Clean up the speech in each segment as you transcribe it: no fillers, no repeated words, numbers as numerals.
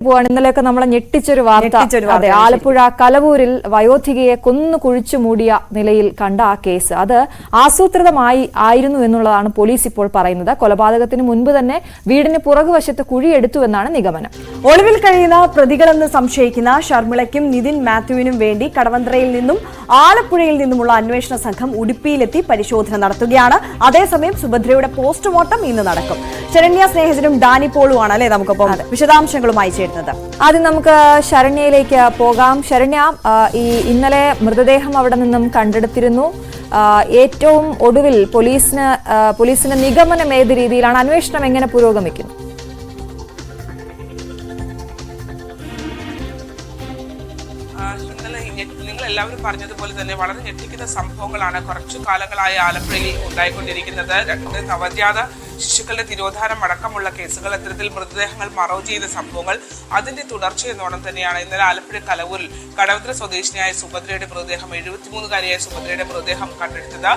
ഇന്നലെയൊക്കെ നമ്മളെ ഞെട്ടിച്ചൊരു വാർത്ത. അതെ, ആലപ്പുഴ കലവൂരിൽ വയോധികയെ കൊന്നു കുഴിച്ചു മൂടിയ നിലയിൽ കണ്ട ആ കേസ് അത് ആസൂത്രിതമായിരുന്നു എന്നുള്ളതാണ് പോലീസ് ഇപ്പോൾ പറയുന്നത്. കൊലപാതകത്തിന് മുൻപ് തന്നെ വീടിന് പുറകുവശത്ത് കുഴിയെടുത്തുവെന്നാണ് നിഗമനം. ഒളിവിൽ കഴിയുന്ന പ്രതികളെന്ന് സംശയിക്കുന്ന ഷർമിളയ്ക്കും നിതിൻ മാത്യുവിനും വേണ്ടി കടവന്ത്രയിൽ നിന്നും ആലപ്പുഴയിൽ നിന്നുമുള്ള അന്വേഷണ സംഘം ഉടുപ്പിയിലെത്തി പരിശോധന നടത്തുകയാണ്. അതേസമയം സുഭദ്രയുടെ പോസ്റ്റ്മോർട്ടം ഇന്ന് നടക്കും. ശരണ്യ സ്നേഹജനും ഡാനി പോളുമാണ് അല്ലെ നമുക്കൊപ്പം വിശദാംശങ്ങളുമായി ചേരുന്നത്. ആദ്യം നമുക്ക് ശരണ്യയിലേക്ക് പോകാം. ശരണ്യ, ഇന്നലെ മൃതദേഹം അവിടെ നിന്നും കണ്ടെടുത്തിരുന്നു. ഏറ്റവും ഒടുവിൽ പോലീസിന് നിഗമനം ഏത് രീതിയിലാണ്? അന്വേഷണം എങ്ങനെ പുരോഗമിക്കുന്നു? നിങ്ങൾ എല്ലാവരും പറഞ്ഞതുപോലെ തന്നെ വളരെ ഞെട്ടിക്കുന്ന സംഭവങ്ങളാണ് കുറച്ചു കാലങ്ങളായി ആലപ്പുഴയിൽ ഉണ്ടായിക്കൊണ്ടിരിക്കുന്നത്. 2 നവജാത ശിശുക്കളുടെ തിരോധാനം അടക്കമുള്ള കേസുകൾ, ഇത്തരത്തിൽ മൃതദേഹങ്ങൾ മറവ് ചെയ്ത സംഭവങ്ങൾ, അതിന്റെ തുടർച്ചയെന്നോണം തന്നെയാണ് ഇന്നലെ ആലപ്പുഴ കലവൂരിൽ കടവന്ത്ര സ്വദേശിനിയായ സുഭദ്രയുടെ മൃതദേഹം 73-കാരിയായ സുഭദ്രയുടെ മൃതദേഹം കണ്ടെടുത്തത്.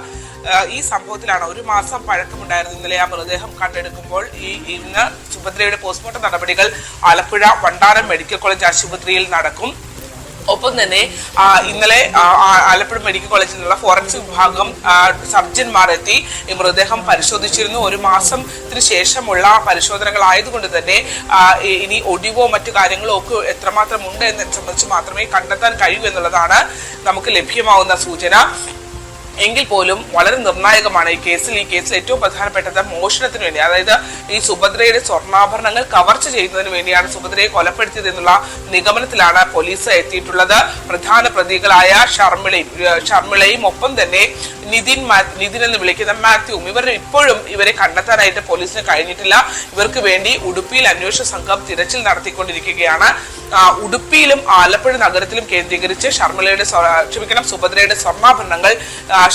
ഈ സംഭവത്തിലാണ് 1 മാസം പഴക്കമുണ്ടായിരുന്നു ഇന്നലെ ആ മൃതദേഹം കണ്ടെടുക്കുമ്പോൾ. ഇന്ന് സുഭദ്രയുടെ പോസ്റ്റ്മോർട്ടം നടപടികൾ ആലപ്പുഴ വണ്ടാനം മെഡിക്കൽ കോളേജ് ആശുപത്രിയിൽ നടക്കും. ഒപ്പം തന്നെ ഇന്നലെ ആലപ്പുഴ മെഡിക്കൽ കോളേജിൽ നിന്നുള്ള ഫോറൻസിക് വിഭാഗം സർജൻമാർ എത്തി ഈ മൃതദേഹം പരിശോധിച്ചിരുന്നു. 1 മാസത്തിന് ശേഷമുള്ള പരിശോധനകൾ ആയതുകൊണ്ട് തന്നെ ഇനി ഒടിവോ മറ്റു കാര്യങ്ങളോ ഒക്കെ എത്രമാത്രം ഉണ്ട് എന്നതിനെ സംബന്ധിച്ച് മാത്രമേ കണ്ടെത്താൻ കഴിയൂ എന്നുള്ളതാണ് നമുക്ക് ലഭ്യമാവുന്ന സൂചന. എങ്കിൽ പോലും വളരെ നിർണായകമാണ് ഈ കേസിൽ ഏറ്റവും പ്രധാനപ്പെട്ടത് മോഷണത്തിന് വേണ്ടി, അതായത് ഈ സുഭദ്രയുടെ സ്വർണ്ണാഭരണങ്ങൾ കവർച്ച ചെയ്യുന്നതിന് വേണ്ടിയാണ് സുഭദ്രയെ കൊലപ്പെടുത്തിയത് എന്നുള്ള നിഗമനത്തിലാണ് പോലീസ് എത്തിയിട്ടുള്ളത്. പ്രധാന പ്രതികളായ ഷർമിളയും ഒപ്പം തന്നെ നിതിൻ എന്ന് വിളിക്കുന്ന മാത്യുവും ഇപ്പോഴും ഇവരെ കണ്ടെത്താനായിട്ട് പോലീസിന് കഴിഞ്ഞിട്ടില്ല. ഇവർക്ക് വേണ്ടി ഉടുപ്പിയിൽ അന്വേഷണ സംഘം തിരച്ചിൽ നടത്തിക്കൊണ്ടിരിക്കുകയാണ്. ഉടുപ്പിയിലും ആലപ്പുഴ നഗരത്തിലും കേന്ദ്രീകരിച്ച് സുഭദ്രയുടെ സ്വർണ്ണാഭരണങ്ങൾ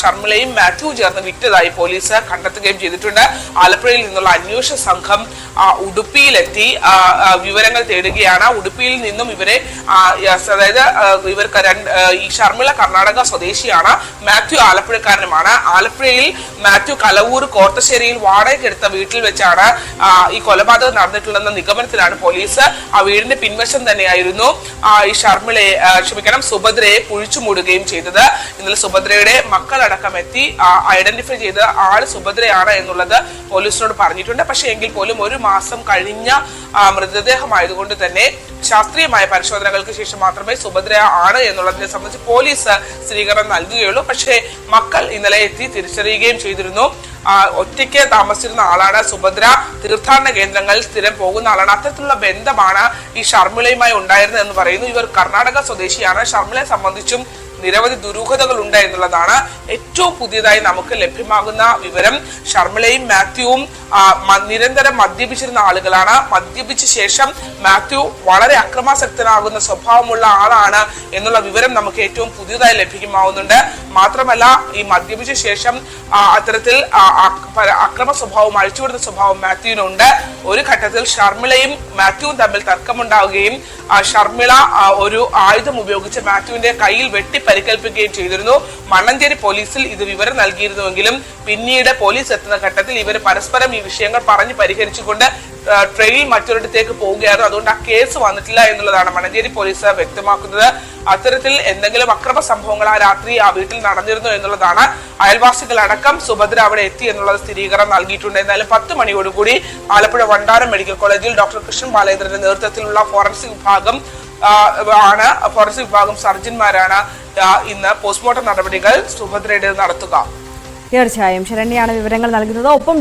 ഷർമിളയും മാത്യുവും ചേർന്ന് വിറ്റതായി പോലീസ് കണ്ടെത്തുകയും ചെയ്തിട്ടുണ്ട്. ആലപ്പുഴയിൽ നിന്നുള്ള അന്വേഷണ സംഘം ഉടുപ്പിയിലെത്തി വിവരങ്ങൾ തേടുകയാണ്. ഉടുപ്പിയിൽ നിന്നും ഇവരെ അതായത് ഇവർക്ക് ഈ ഷർമിള കർണാടക സ്വദേശിയാണ്, മാത്യു ആലപ്പുഴക്കാരനുമാണ്. ആലപ്പുഴയിൽ മാത്യു കലവൂർ കോർത്തശ്ശേരിയിൽ വാടകയ്ക്കെടുത്ത വീട്ടിൽ വെച്ചാണ് ഈ കൊലപാതകം നടന്നിട്ടുള്ളതെന്ന നിഗമനത്തിലാണ് പോലീസ്. ആ വീടിന്റെ പിൻവശം തന്നെയായിരുന്നു ഈ സുഭദ്രയെ കുഴിച്ചു മൂടുകയും ചെയ്തത്. ഇന്നലെ സുഭദ്രയുടെ മക്കളടക്കം എത്തി ഐഡന്റിഫൈ ചെയ്ത ആള് സുഭദ്രയാണ് എന്നുള്ളത് പോലീസിനോട് പറഞ്ഞിട്ടുണ്ട്. പക്ഷെ എങ്കിൽ പോലും 1 മാസം കഴിഞ്ഞ മൃതദേഹമായതുകൊണ്ട് തന്നെ ശാസ്ത്രീയമായ പരിശോധനകൾക്ക് ശേഷം മാത്രമേ സുഭദ്ര ആണ് എന്നുള്ളതിനെ സംബന്ധിച്ച് പോലീസ് സ്ഥിരീകരണം നൽകുകയുള്ളൂ. പക്ഷേ മക്കൾ ഇന്നലെ എത്തി തിരിച്ചറിയുകയും ചെയ്തിരുന്നു. ഒറ്റയ്ക്ക് താമസിച്ചിരുന്ന ആളാണ് സുഭദ്ര. തീർത്ഥാടന കേന്ദ്രങ്ങൾ സ്ഥിരം പോകുന്ന ആളാണ്. അത്തരത്തിലുള്ള ബന്ധമാണ് ഈ ഷർമിളയുമായി ഉണ്ടായിരുന്നത് എന്ന് പറയുന്നു. ഇവർ കർണാടക സ്വദേശിയാണ്. ഷർമിളയെ സംബന്ധിച്ചും നിരവധി ദുരൂഹതകൾ ഉണ്ട് എന്നുള്ളതാണ് ഏറ്റവും പുതിയതായി നമുക്ക് ലഭ്യമാകുന്ന വിവരം. ഷർമിളയും മാത്യുവും നിരന്തരം മദ്യപിച്ചിരുന്ന ആളുകളാണ്. മദ്യപിച്ച ശേഷം മാത്യു വളരെ അക്രമാസക്തനാകുന്ന സ്വഭാവമുള്ള ആളാണ് എന്നുള്ള വിവരം നമുക്ക് ഏറ്റവും പുതിയതായി ലഭ്യമാവുന്നുണ്ട്. മാത്രമല്ല ഈ മദ്യപിച്ച ശേഷം അത്തരത്തിൽ അക്രമ സ്വഭാവം, അഴിച്ചുവിടുന്ന സ്വഭാവം മാത്യുവിനുണ്ട്. ഒരു ഘട്ടത്തിൽ ഷർമിളയും മാത്യുവും തമ്മിൽ തർക്കമുണ്ടാവുകയും ഷർമിള ഒരു ആയുധം ഉപയോഗിച്ച് മാത്യുവിന്റെ കയ്യിൽ വെട്ടി പരിക്കേൽപ്പിക്കുകയും ചെയ്തിരുന്നു. മണ്ണഞ്ചേരി പോലീസിൽ ഇത് വിവരം നൽകിയിരുന്നുവെങ്കിലും പിന്നീട് പോലീസ് എത്തുന്ന ഘട്ടത്തിൽ ഇവർ പരസ്പരം ഈ വിഷയങ്ങൾ പറഞ്ഞ് പരിഹരിച്ചുകൊണ്ട് ട്രെയിനിൽ മറ്റൊരിടത്തേക്ക് പോവുകയായിരുന്നു. അതുകൊണ്ട് ആ കേസ് വന്നിട്ടില്ല എന്നുള്ളതാണ് മണ്ണഞ്ചേരി പോലീസ് വ്യക്തമാക്കുന്നത്. അത്തരത്തിൽ എന്തെങ്കിലും അക്രമ സംഭവങ്ങൾ ആ രാത്രി ആ വീട്ടിൽ നടന്നിരുന്നു എന്നുള്ളതാണ്. അയൽവാസികളടക്കം സുഭദ്ര അവിടെ എത്തി എന്നുള്ളത് സ്ഥിരീകരണം നൽകിയിട്ടുണ്ട്. എന്നാലും 10 മണിയോടുകൂടി ആലപ്പുഴ വണ്ടാനം മെഡിക്കൽ കോളേജിൽ ഡോക്ടർ കൃഷ്ണൻ ബാലേന്ദ്രന്റെ നേതൃത്വത്തിലുള്ള ഫോറൻസിക് വിഭാഗം സർജൻമാരാണ് ഇന്ന് പോസ്റ്റ്മോർട്ടം നടപടികൾ സുഭദ്രയുടെ നടത്തുക. തീർച്ചയായും ശരണ്യാണ് വിവരങ്ങൾ നൽകുന്നത്. ഒപ്പം